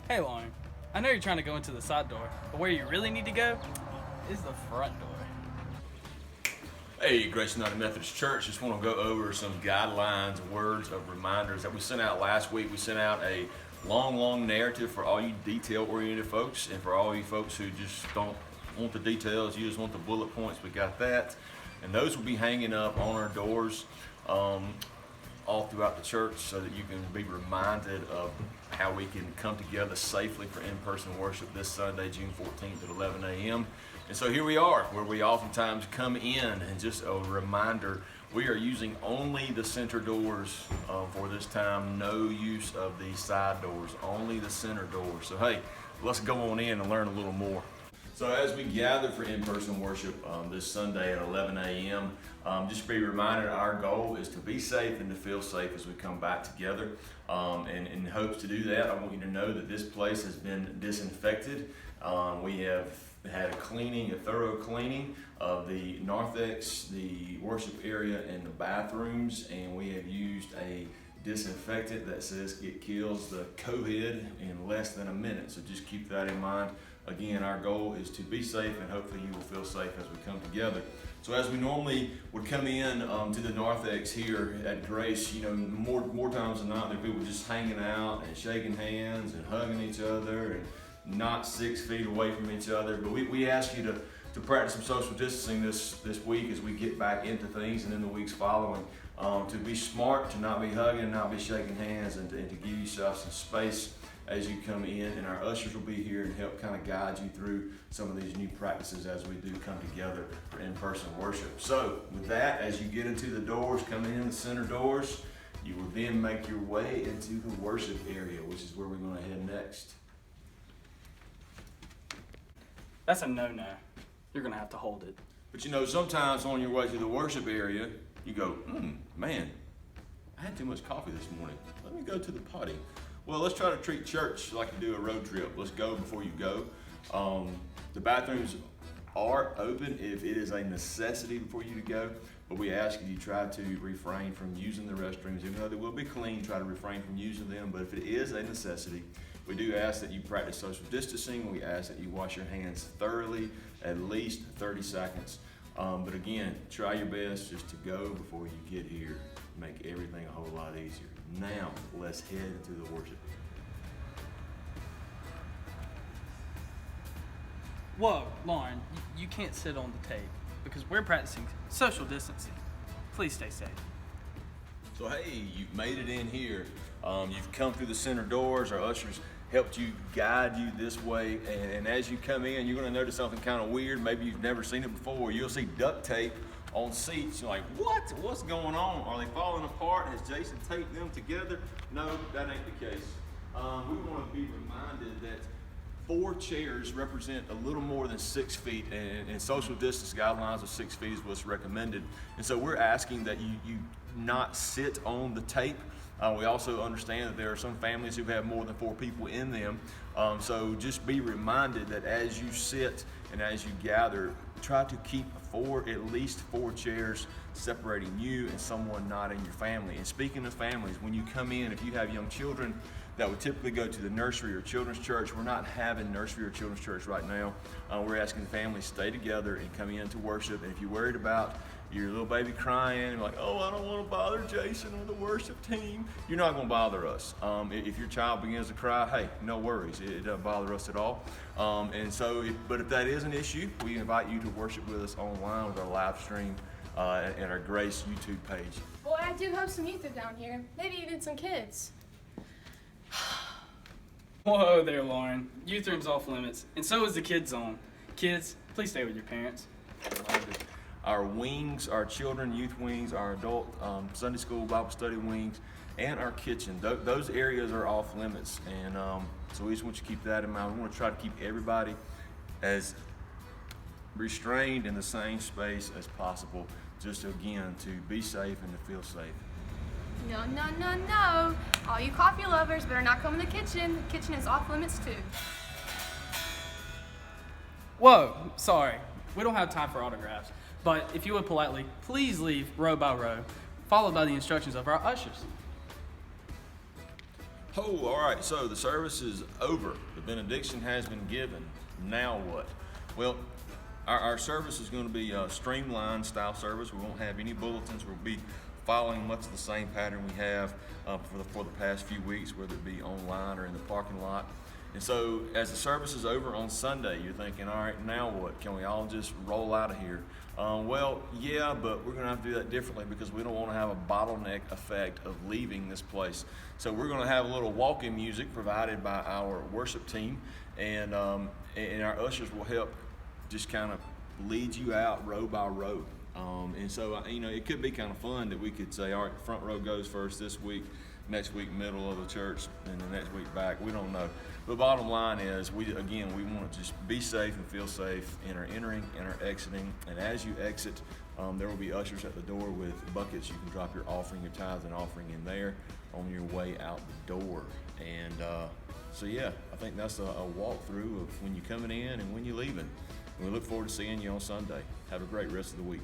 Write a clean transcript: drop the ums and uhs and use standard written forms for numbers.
Hey Lauren, I know you're trying to go into the side door, but where you really need to go is the front door. Hey, Grace United Methodist Church, just want to go over some guidelines and words of reminders that we sent out last week. We sent out a long narrative for all you detail-oriented folks, and for all you folks who just don't want the details, you just want the bullet points, we got that. And those will be hanging up on our doors all throughout the church so that you can be reminded of how we can come together safely for in-person worship this Sunday, June 14th at 11 a.m. And so here we are, where we oftentimes come in, and just a reminder, we are using only the center doors for this time. No use of the side doors, only the center doors. So hey, let's go on in and learn a little more. So as we gather for in-person worship this Sunday at 11 a.m., just be reminded our goal is to be safe and to feel safe as we come back together. And in hopes to do that, I want you to know that this place has been disinfected. We have had a thorough cleaning of the narthex, the worship area, and the bathrooms, and we have used a disinfectant that says it kills the COVID in less than a minute. So just keep that in mind. Again, our goal is to be safe, and hopefully you will feel safe as we come together. So as we normally would come in to the narthex here at Grace, you know, more times than not, there are people just hanging out and shaking hands and hugging each other and not 6 feet away from each other. But we ask you to practice some social distancing this week as we get back into things, and in the weeks following, to be smart, to not be hugging, not be shaking hands, and to give yourself some space as you come in. And our ushers will be here and help kind of guide you through some of these new practices as we do come together for in-person worship. So with that, as you get into the doors, coming in the center doors, you will then make your way into the worship area, which is where we're going to head next. That's a no-no. You're gonna have to hold it. But you know, sometimes on your way to the worship area, you go, man, I had too much coffee this morning. Let me go to the potty. Well, let's try to treat church like you do a road trip. Let's go before you go. The bathrooms are open if it is a necessity for you to go, but we ask you to try to refrain from using the restrooms. Even though they will be clean, try to refrain from using them. But if it is a necessity, we do ask that you practice social distancing. We ask that you wash your hands thoroughly, at least 30 seconds. But again, try your best just to go before you get here. Make everything a whole lot easier. Now, let's head into the worship. Whoa, Lauren, you can't sit on the tape because we're practicing social distancing. Please stay safe. So hey, you've made it in here. You've come through the center doors. Our ushers helped you, guide you this way. And as you come in, you're gonna notice something kind of weird. Maybe you've never seen it before. You'll see duct tape on seats. You're like, what? What's going on? Are they falling apart? Has Jason taped them together? No, that ain't the case. We wanna be reminded that 4 chairs represent a little more than 6 feet, and social distance guidelines of 6 feet is what's recommended. And so we're asking that you not sit on the tape. We also understand that there are some families who have more than 4 people in them. So just be reminded that as you sit and as you gather, try to keep at least 4 chairs separating you and someone not in your family. And speaking of families, when you come in, if you have young children that would typically go to the nursery or children's church, we're not having nursery or children's church right now. We're asking the families stay together and come in to worship. And if you're worried about your little baby crying, and like, oh, I don't want to bother Jason or the worship team, you're not going to bother us. If your child begins to cry, hey, no worries. It doesn't bother us at all. But if that is an issue, we invite you to worship with us online with our live stream and our Grace YouTube page. Boy, I do hope some youth are down here. Maybe even some kids. Whoa there, Lauren. Youth room's off limits, and so is the kids zone. Kids, please stay with your parents. Our wings, our children, youth wings, our adult Sunday school, Bible study wings, and our kitchen. Those areas are off limits, and so we just want you to keep that in mind. We want to try to keep everybody as restrained in the same space as possible, just again to be safe and to feel safe. No. All you coffee lovers better not come in the kitchen. The kitchen is off limits too. Whoa, sorry. We don't have time for autographs. But if you would politely, please leave row by row, followed by the instructions of our ushers. Oh, all right. So the service is over. The benediction has been given. Now what? Well, our service is going to be a streamlined style service. We won't have any bulletins. We'll be following much of the same pattern we have for the past few weeks, whether it be online or in the parking lot. And so as the service is over on Sunday, you're thinking, all right, now what? Can we all just roll out of here? Well, yeah, but we're going to have to do that differently because we don't want to have a bottleneck effect of leaving this place. So we're going to have a little walk-in music provided by our worship team, and our ushers will help just kind of lead you out row by row. And so, it could be kind of fun that we could say, all right, front row goes first this week, next week middle of the church, and the next week back. We don't know. But bottom line is, we want to just be safe and feel safe in our entering and our exiting. And as you exit, there will be ushers at the door with buckets. You can drop your offering, your tithes and offering in there on your way out the door. And so, yeah, I think that's a walkthrough of when you're coming in and when you're leaving. We look forward to seeing you on Sunday. Have a great rest of the week.